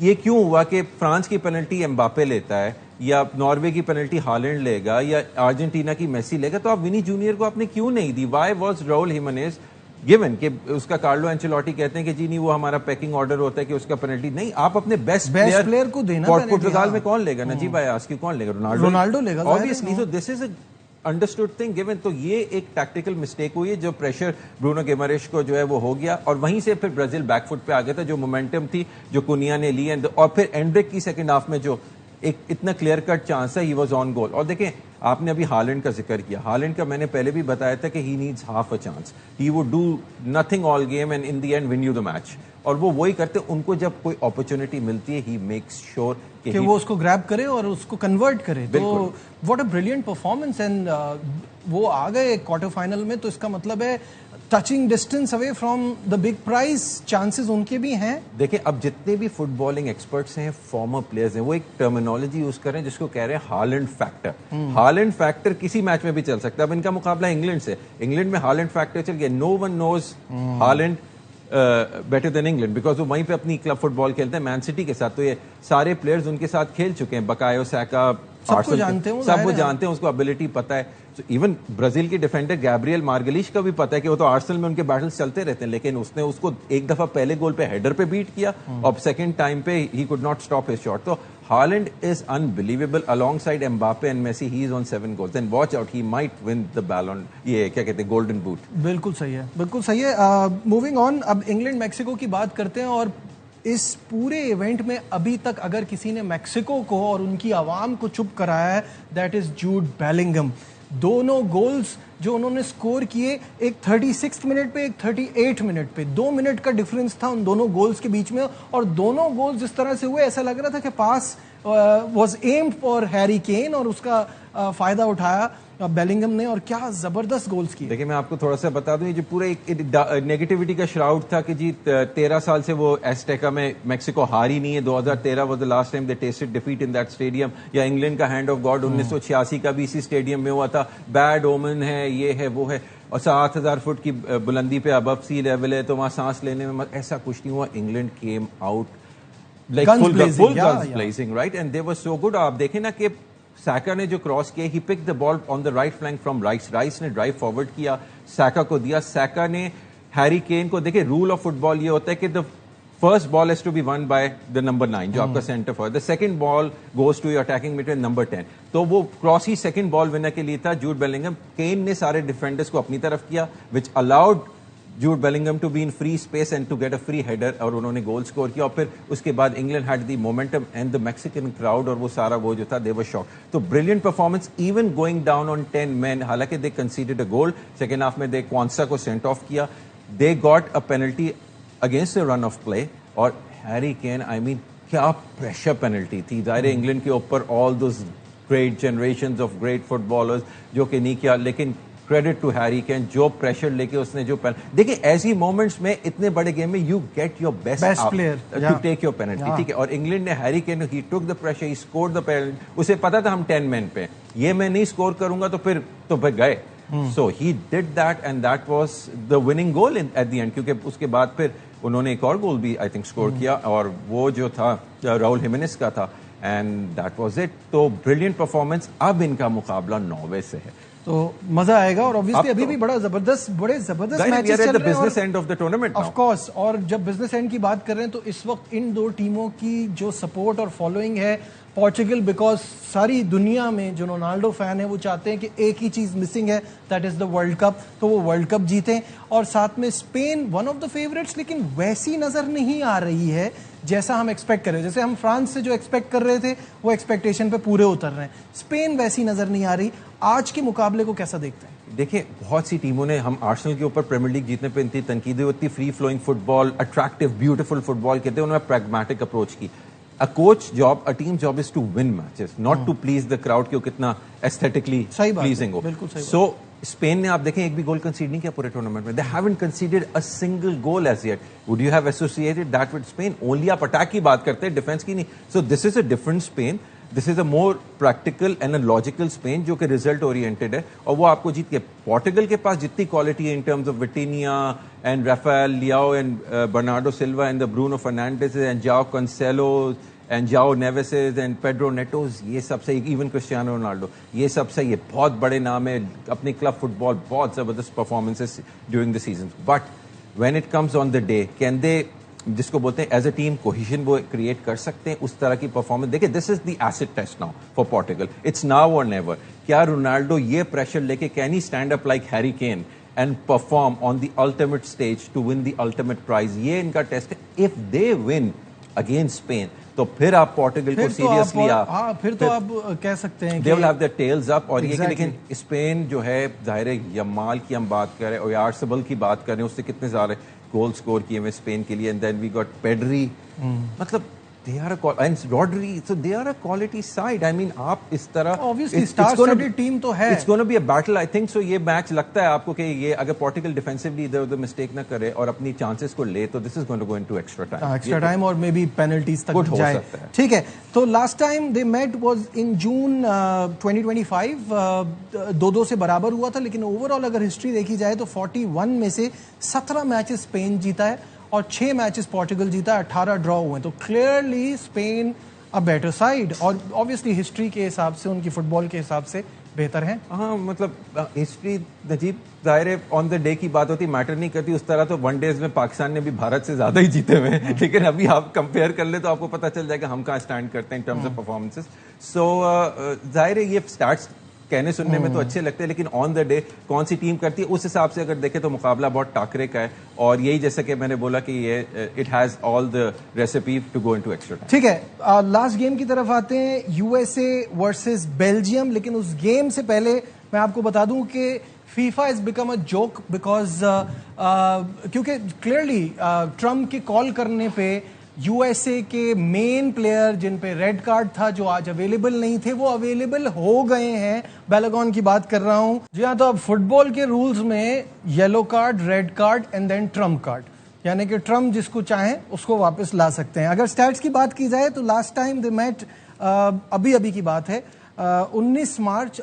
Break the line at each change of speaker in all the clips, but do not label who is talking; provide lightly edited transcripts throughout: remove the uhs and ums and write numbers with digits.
یہ کیوں ہوا کہ فرانس کی پینلٹی ایمباپے لیتا ہے یا ناروے کی پینلٹی ہالینڈ لے گا یا ارجنٹینا کی میسی لے گا, تو آپ ونی جونیئر کو آپ نے کیوں نہیں دی؟ وائی واز راؤل ہیمنیز گیون کہ اس کا کارلو انچیلوٹی کہتے ہیں کہ جی نہیں وہ ہمارا پیکنگ آرڈر ہوتا ہے کہ اس کا پینلٹی نہیں, آپ اپنے بیسٹ
پلیئر کو دینا.
پورتگال میں کون لے گا؟ نجیب آیاز کی کون لے گا؟
رونالڈو لے گا
obviously. So this is a understood thing given. تو یہ ایک ٹیکٹیکل مسٹیک ہوئی ہے جو پریشر برونو گیمریش کو جو ہے وہ ہو گیا, اور وہیں سے پھر برازیل بیک فٹ پہ آ گیا تھا. جو مومنٹم تھی جو کنیا نے لی, اور پھر اینڈرک کی سیکنڈ ہاف میں جو ایک اتنا کلیئر کٹ چانس ہے, ہی واز آن گول. اور دیکھیں آپ نے ابھی ہالینڈ کا ذکر کیا, ہالینڈ کا میں نے پہلے بھی بتایا تھا کہ he needs half a chance, he would do nothing all game and in the end won you the match. اور وہ وہی کرتے, ان کو جب کوئی اپرچونٹی ملتی ہے ہی میکس شیور
کہ وہ اس کو گریب کرے اور اس کو کنورٹ کرے. تو what a brilliant performance, and وہ آ گئے کوارٹر فائنل میں, تو اس کا مطلب ہے touching distance away from the big prize, chances ان کے بھی ہیں.
دیکھیں اب جتنے بھی فٹ بالنگ ایکسپرٹس ہیں, فارمر پلیئرز ہیں, وہ ایک ٹرمینالوجی یوز کر رہے ہیں جس کو کہہ رہے ہیں ہالینڈ فیکٹر. ہالینڈ فیکٹر کسی میچ میں بھی چل سکتا ہے. اب ان کا مقابلہ انگلینڈ سے, انگلینڈ میں ہالینڈ فیکٹر چل گیا. No one knows Haaland better than England, because وہ وہیں پہ اپنی کلب فٹ بال کھیلتے ہیں مین سٹی کے ساتھ. تو یہ سارے پلیئرز ان کے ساتھ کھیل چکے ہیں, بکایو ساکا, سب وہ جانتے ہیں, اس کو ابیلٹی پتہ ہے. ایون برازیل کے ڈیفینڈر گیبریل مارگلیش کا بھی پتا ہے کہ وہ تو آرسنل میں ان کے بیٹلز چلتے رہتے ہیں, لیکن اس نے اس کو ایک دفعہ پہلے گول پہ ہیڈر پہ بیٹ کیا, اور سیکنڈ ٹائم پہ he could not stop his shot. تو Haaland is unbelievable alongside Mbappe and Messi. He is on 7 goals. Then watch out, he might win the ballon, یہ کیا کہتے ہیں, گولڈن بوٹ.
بالکل صحیح ہے, بالکل صحیح ہے. موونگ آن, اب انگلینڈ میکسیکو کی بات کرتے ہیں, اور اس پورے ایونٹ میں ابھی تک اگر کسی نے میکسیکو کو اور ان کی عوام کو چپ کرایا ہے, دیٹ از جوڈ بیلنگم. دونوں گولز جو انہوں نے سکور کیے, ایک 36 منٹ پہ, ایک 38 منٹ پہ, 2 منٹ کا ڈفرنس تھا ان دونوں گولز کے بیچ میں, اور دونوں گولز جس طرح سے ہوئے ایسا لگ رہا تھا کہ pass was aimed for Harry Kane, اور اس کا فائدہ اٹھایا بیلنگم نے, اور کیا زبردست گولز کیے.
دیکھیں میں آپ کو تھوڑا سا بتا دوں, یہ جو پورا ایک نیگیٹیوٹی کا شراؤڈ تھا کہ جی 13 سال سے وہ ایسٹیکا میں میکسیکو ہاری نہیں ہے. 2013 was the last time they tested defeat in that stadium. یا انگلینڈ کا ہینڈ آف گاڈ 1986 کا بھی اسی اسٹیڈیم میں ہوا تھا. بیڈ اومن ہے, یہ ہے وہ ہے, اور 7000 فٹ کی بلندی پہ ابو سی لیول ہے, تو وہاں سانس لینے میں ایسا کچھ نہیں ہوا. England came out like full guns blazing, right? And they were so good. آپ دیکھیں نا کہ ساکا نے جو کراس کیا, he pick the ball on the right flank from Rice نے ڈرائیو فارورڈ کیا, ساکا کو دیا, ساکا نے ہیری کین کو. دیکھیں رول آف فٹ بال یہ ہوتا ہے کہ the first ball has to be won by the number 9 جو آپ کا centre for, the second ball goes to your attacking mid number 10. تو وہ کراس ہی سیکنڈ بال ونر کے لیے تھا. جوڈ بیلنگم, کین نے سارے ڈیفینڈرز کو اپنی طرف کیا, which allowed Jude Bellingham to be in free space and to get a free header, اور انہوں نے گول سکور کیا. اور پھر اس کے بعد England head the momentum and the Mexican crowd, اور وہ سارا وہ جو تھا دے ور شاک. تو brilliant performance even going down on 10 men. حالانکہ دے کنسیڈڈ اے گول سیکنڈ ہاف میں, دے کوانسا کو سینٹ آف کیا, they got a penalty against a run of play. اور ہیری کین, آئی مین کیا پریشر پینلٹی تھی. ظاہر انگلینڈ کے اوپر all those great generations of great footballers جو کہ نہیں کیا, لیکن کریڈٹ ٹو ہیری کین, جو پریشر لے کے اس نے جو دیکھیں ایسی مومنٹس میں اتنے بڑے گیم میں you get your best player to take your penalty. ٹھیک ہے, اور انگلینڈ نے Harry Kane, he took the pressure, he scored the penalty. اسے پتا تھا ہم 10 men پہ, یہ میں نہیں اسکور کروں گا تو پھر گئے. So he did that and that was the winning goal at the end. کیونکہ اس کے بعد پھر انہوں نے ایک اور گول بھی آئی تھنک اسکور کیا, اور وہ جو تھا راؤل ہیمنس کا تھا, اینڈ دیٹ واز اٹ. تو بریلینٹ پرفارمنس. اب ان کا مقابلہ ناروے سے ہے,
تو مزہ آئے گا. اور obviously ابھی بھی بڑے زبردست میچز چل رہے ہیں,
business and of the tournament
of course. اور جب بزنس اینڈ کی بات کر رہے ہیں تو اس وقت ان دو ٹیموں کی جو سپورٹ اور فالوئنگ ہے, پورچوگل, بیکاز ساری دنیا میں جو رونالڈو فین ہے وہ چاہتے ہیں کہ ایک ہی چیز مسنگ ہے, that is the World Cup, تو وہ ورلڈ کپ جیتیں. اور ساتھ میں Spain one of the favourites, لیکن ویسی نظر نہیں آ رہی ہے جیسا ہم ایکسپیکٹ کر رہے ہیں. جیسے ہم فرانس سے جو ایکسپیکٹ کر رہے تھے وہ ایکسپیکٹیشن پہ پورے اتر رہے ہیں. اسپین ویسی نظر نہیں آ رہی. آج کے مقابلے کو کیسا دیکھتے ہیں؟
دیکھیں بہت سی ٹیموں نے, ہم آرسنل کے اوپر پریمیئر لیگ جیتنے پہ اتنی تنقیدیں ہوتی, فری فلوئنگ فٹ بال, اٹریکٹیو بیوٹیفل فٹ بال کہتے ہیں, انہوں نے پریگمیٹک اپروچ کی. A coach job, a team job is to win matches, not to please the crowd کہ وہ کتنا aesthetically pleasing ہو. So اسپین نے آپ دیکھیں ایک بھی گول کنسیڈ نہیں کیا پورے ٹورنامنٹ میں. They haven't conceded a single goal as yet. Would you have associated that with Spain? Only آپ اٹیک کی بات کرتے ہیں, ڈیفینس کی نہیں. So this is a different Spain. This is a more practical and a logical Spain جو کہ result oriented ہے, اور وہ آپ کو جیت کے. پورٹگل کے پاس جتنی کوالٹی ہے in terms of Vitinha and Rafael Leao and Bernardo Silva and Bruno Fernandes and Joao Cancelo and جاؤ نیویسز اینڈ پیڈرو نیٹوز, یہ سب سے, ایون کرسٹیانو رونالڈو, یہ سب سے, یہ بہت بڑے نام ہے. اپنی کلب فٹ بال بہت زبردست performances during the season. But when it comes on the day can they, جس کو بولتے ہیں ایز اے ٹیم کوہیشن وہ کریٹ کر سکتے ہیں اس طرح کی پرفارمنس. دیکھیں this is the acid test now for Portugal, it's now or never. کیا رونالڈو یہ پریشر لے کے can he stand up like Harry Kane and perform on the ultimate stage to win the ultimate price. یہ ان کا test ہے. If they win against Spain تو پھر آپ پورٹگل کو سیریسلی
پھر تو آپ کہہ سکتے ہیں
دے ول ہیو دیئر ٹیلز اپ. اور یہ کہ لیکن اسپین جو ہے ظاہر ہے یمال کی ہم بات کر رہے ہیں اور یارسبل کی بات کر رہے ہیں, اس سے کتنے سارے گول سکور کیے ہوئے اسپین کے لیے. And then we got Pedri, مطلب they are and Rodri, so they are a quality side. I mean آپ اس طرح
obviously star-studded team تو ہے.
It's going to be a battle. I think so. یہ میچ لگتا ہے آپ کو کہ یہ اگر پورٹگل ڈیفینسولی ادھر ادھر مسٹیک نہ کرے اور اپنی چانسز کو لے تو this is going to go into extra time.
Extra time اور maybe penalties تک جائے. ٹھیک ہے, تو last time they met was in June 2025. 2-2 سے برابر ہوا تھا, لیکن اوور آل اگر ہسٹری دیکھی جائے تو 41 میں سے 17 میچز اسپین جیتا ہے اور 6 میچز پورٹگل جیتا ہے, 18 ڈرا ہوئے ہیں. تو clearly Spain a better side, اور obviously ہسٹری کے حساب سے, ان کی فٹ بال کے حساب سے بہتر ہیں.
ہاں مطلب ہسٹری نجیب ظاہر ہے آن دا ڈے کی بات ہوتی, میٹر نہیں کرتی. اس طرح تو ون ڈیز میں پاکستان نے بھی بھارت سے زیادہ ہی جیتے ہوئے ہیں, لیکن ابھی آپ کمپیئر کر لیں تو آپ کو پتہ چل جائے گا ہم کہاں اسٹینڈ کرتے ہیں ان ٹرمز آف پرفارمنسز. سو ظاہر ہے یہ اسٹارٹس کہنے سننے میں تو اچھے لگتے ہیں, لیکن آن دا ڈے کون سی ٹیم کرتی ہے اس حساب سے اگر دیکھیں تو مقابلہ بہت ٹاکرے کا ہے. اور یہی جیسا کہ میں نے بولا کہ یہ it has all the recipe to go into extra time.
ٹھیک ہے, لاسٹ گیم کی طرف آتے ہیں, U S A versus Belgium. لیکن اس گیم سے پہلے میں آپ کو بتا دوں کہ FIFA is become a joke because کیونکہ کلیئرلی ٹرمپ کے کال کرنے پہ یو ایس اے کے مین پلیئر جن پہ ریڈ کارڈ تھا جو آج اویلیبل نہیں تھے وہ اویلیبل ہو گئے ہیں. بیلاگون کی بات کر رہا ہوں. جی ہاں, تو اب فٹ بال کے رولز میں yellow card, red card and then trump card, یعنی کہ ٹرمپ جس کو چاہیں اس کو واپس لا سکتے ہیں. اگر سٹیٹس کی بات کی جائے تو لاسٹ ٹائم دے میٹ, ابھی کی بات ہے, 29 مارچ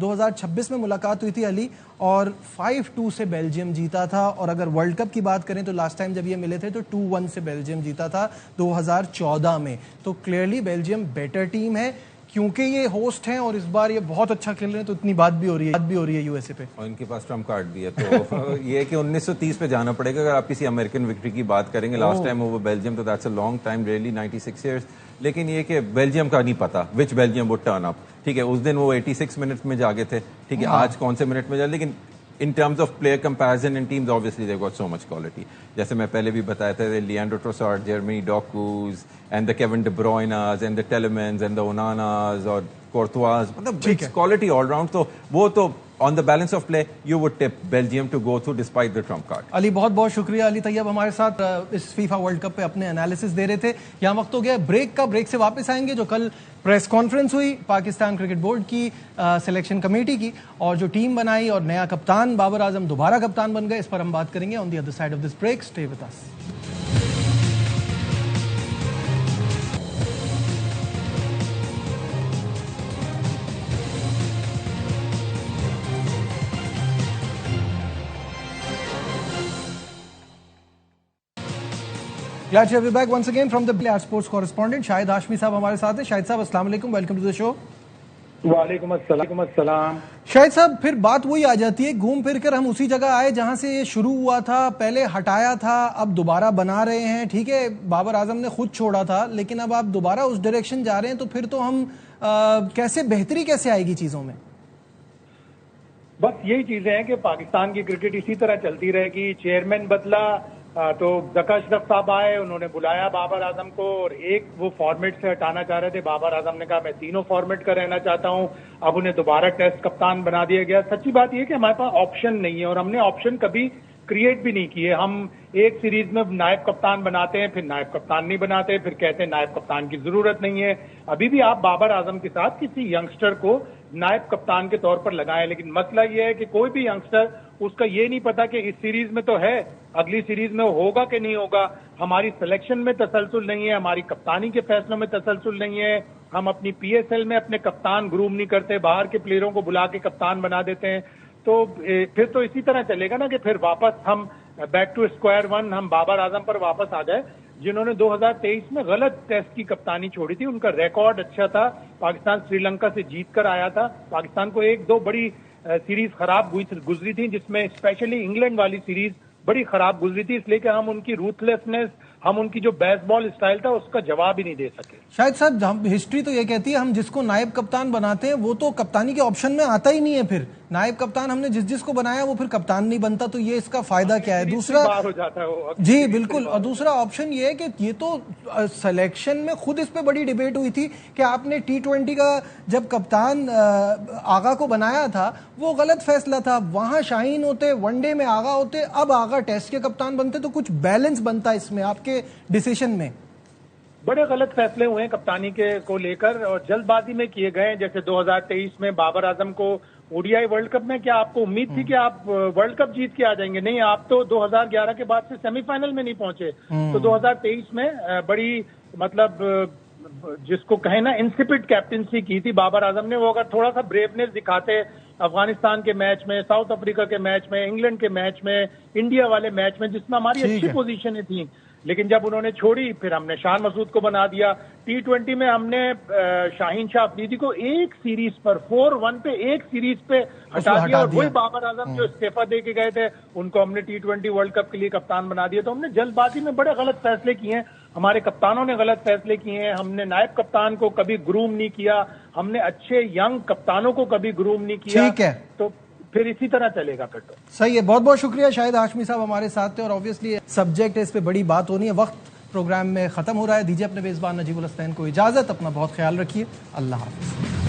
2026 میں ملاقات ہوئی تھی علی, اور 5-2 سے بیلجیم جیتا تھا. اور اگر ورلڈ کپ کی بات کریں تو لاسٹ ٹائم جب یہ ملے تھے تو 2-1 سے بیلجیم جیتا تھا 2014 میں. تو کلیئرلی بیلجیم بیٹر ٹیم ہے کیونکہ یہ ہوسٹ ہیں اور اس بار یہ بہت اچھا کھیل رہے ہیں, تو اتنی بات بھی ہو رہی ہے یو ایس اے پہ.
اور ان کے پاس ٹرمپ کارڈ بھی ہے, تو یہ ہے کہ 1930 پہ جانا پڑے گا اگر آپ کسی امریکن وکٹری کی بات کریں گے. لاسٹ ٹائم اوور بیلجیم, تو that's a long time, really 96 years. لیکن یہ کہ بیلجیم کا نہیں پتا وچ بیلجیم وڈ ٹرن اپ. ٹھیک ہے, اس دن وہ 86 منٹ میں جاگے تھے, ٹھیک ہے, آج کون سے منٹ میں جا. لیکن in terms of player comparison in teams, obviously they've got so much quality. جیسے میں پہلے بھی بتایا تھا, Leandro Trossard, Jeremy Doku and the Kevin De Bruyne's and the Telemans and the Onanas اور کورتواز, مطلب it's quality all round. تو وہ تو on the balance of play you would tip Belgium to go through despite the trump card.
علی بہت بہت شکریہ. علی طیب ہمارے ساتھ اس فیفا ورلڈ کپ پہ اپنے انالیسس دے رہے تھے. یہاں وقت ہو گیا بریک کا, بریک سے واپس آئیں گے. جو کل پریس کانفرنس ہوئی پاکستان کرکٹ بورڈ کی سلیکشن کمیٹی کی, اور جو ٹیم بنائی اور نیا کپتان بابر اعظم دوبارہ کپتان بن گئے, اس پر ہم بات کریں گے on the other side of this break. Stay with us. Glad to have you back once again from the Billard Sports correspondent شاہد ہاشمی صاحب ہمارے ساتھ ہیں. شاہد صاحب السلام علیکم, ویلکم ٹو دی شو.
وعلیکم السلام.
شاہد صاحب پھر بات وہی آ جاتی ہے, گھوم پھر کر ہم اسی جگہ آئے جہاں سے یہ شروع ہوا تھا. پہلے ہٹایا تھا, اب دوبارہ بنا رہے ہیں. ٹھیک ہے, بابر اعظم نے خود چھوڑا تھا, لیکن اب آپ دوبارہ اس ڈائریکشن جا رہے ہیں, تو پھر تو ہم کیسے بہتری کیسے آئے گی چیزوں میں؟
بس یہی چیزیں ہیں کہ پاکستان کی کرکٹ اسی طرح چلتی رہے گی. چیئرمین بدلا تو ذکا اشرف صاحب آئے, انہوں نے بلایا بابر اعظم کو, اور ایک وہ فارمیٹ سے ہٹانا چاہ رہے تھے. بابر اعظم نے کہا میں تینوں فارمیٹ کا رہنا چاہتا ہوں. اب انہیں دوبارہ ٹیسٹ کپتان بنا دیا گیا. سچی بات یہ کہ ہمارے پاس آپشن نہیں ہے, اور ہم نے آپشن کبھی کریٹ بھی نہیں کیے. ہم ایک سیریز میں نائب کپتان بناتے ہیں, پھر نائب کپتان نہیں بناتے, پھر کہتے ہیں نائب کپتان کی ضرورت نہیں ہے. ابھی بھی آپ بابر اعظم کے ساتھ کسی ینگسٹر کو نائب کپتان کے طور پر لگائیں, لیکن مسئلہ یہ ہے کہ کوئی بھی ینگسٹر اس کا یہ نہیں پتا کہ اس سیریز میں تو ہے، اگلی سیریز میں ہوگا کہ نہیں ہوگا. ہماری سلیکشن میں تسلسل نہیں ہے، ہماری کپتانی کے فیصلوں میں تسلسل نہیں ہے. ہم اپنی پی ایس ایل میں اپنے کپتان گروم نہیں کرتے، باہر کے پلیئروں کو بلا کے کپتان بنا دیتے ہیں. تو پھر تو اسی طرح چلے گا نا کہ پھر واپس ہم بیک ٹو اسکوائر ون، ہم بابر اعظم پر واپس آ جائے جنہوں نے 2023 میں غلط ٹیسٹ کی کپتانی چھوڑی تھی. ان کا ریکارڈ اچھا تھا، پاکستان سری لنکا سے جیت کر آیا تھا. پاکستان کو ایک دو بڑی سیریز خراب گزری تھی، جس میں اسپیشلی انگلینڈ والی سیریز بڑی خراب گزری تھی، اس لیے کہ ہم ان کی روتھلیسنس، ہم ان کی جو بیس بال اسٹائل تھا اس کا جواب ہی نہیں دے سکے.
شاید صاحب ہسٹری تو یہ کہتی ہے ہم جس کو نائب کپتان بناتے ہیں وہ تو کپتانی کے آپشن میں آتا ہی نہیں ہے. پھر نائب کپتان ہم نے جس کو بنایا وہ پھر کپتان نہیں بنتا، تو یہ اس کا فائدہ کیا ہے؟ دوسرا
ہو جاتا ہے وہ.
جی بالکل. اور دوسرا آپشن یہ ہے کہ یہ تو سلیکشن میں خود اس پہ بڑی ڈیبیٹ ہوئی تھی کہ آپ نے T20 کا جب کپتان آغا کو بنایا تھا وہ غلط فیصلہ تھا. وہاں شاہین ہوتے، ون ڈے میں آغا ہوتے، اب آغا ٹیسٹ کے کپتان بنتے، تو کچھ بیلنس بنتا اس میں آپ کے ڈیسیشن میں.
بڑے غلط فیصلے ہوئے ہیں کپتانی کے کو لے کر اور جلد بازی میں کیے گئے. جیسے 2023 میں بابر اعظم کو ODI ورلڈ کپ میں کیا آپ کو امید تھی کہ آپ ورلڈ کپ جیت کے آ جائیں گے؟ نہیں، آپ تو 2011 کے بعد سے سیمی فائنل میں نہیں پہنچے. تو 2023 میں بڑی مطلب جس کو کہیں نا انسپڈ کیپٹنسی کی تھی بابر اعظم نے. وہ اگر تھوڑا سا بریونیس دکھاتے افغانستان کے میچ میں، ساؤتھ افریقہ کے میچ میں، انگلینڈ کے میچ میں، انڈیا والے میچ میں، جس میں ہماری اچھی پوزیشنیں تھیں، لیکن جب انہوں نے چھوڑی پھر ہم نے شان مسعود کو بنا دیا. T20 میں ہم نے شاہین شاہ افریدی کو ایک سیریز پر 4-1 پہ ایک سیریز پہ ہٹا دیا، اور وہی بابر اعظم جو استعفیٰ دے کے گئے تھے ان کو ہم نے T20 ورلڈ کپ کے لیے کپتان بنا دیا. تو ہم نے جلد بازی میں بڑے غلط فیصلے کیے ہیں، ہمارے کپتانوں نے غلط فیصلے کیے ہیں. ہم نے نائب کپتان کو کبھی گروم نہیں کیا، ہم نے اچھے ینگ کپتانوں کو کبھی گروم نہیں کیا.
ٹھیک ہے،
تو پھر اسی طرح چلے گا. پھر تو
صحیح ہے. بہت بہت شکریہ شاہد ہاشمی صاحب ہمارے ساتھ تھے، اور آبویسلی سبجیکٹ ہے، اس پہ بڑی بات ہونی ہے. وقت پروگرام میں ختم ہو رہا ہے. دیجیے اپنے میزبان نجیب الحسنین کو اجازت. اپنا بہت خیال رکھیے. اللہ حافظ.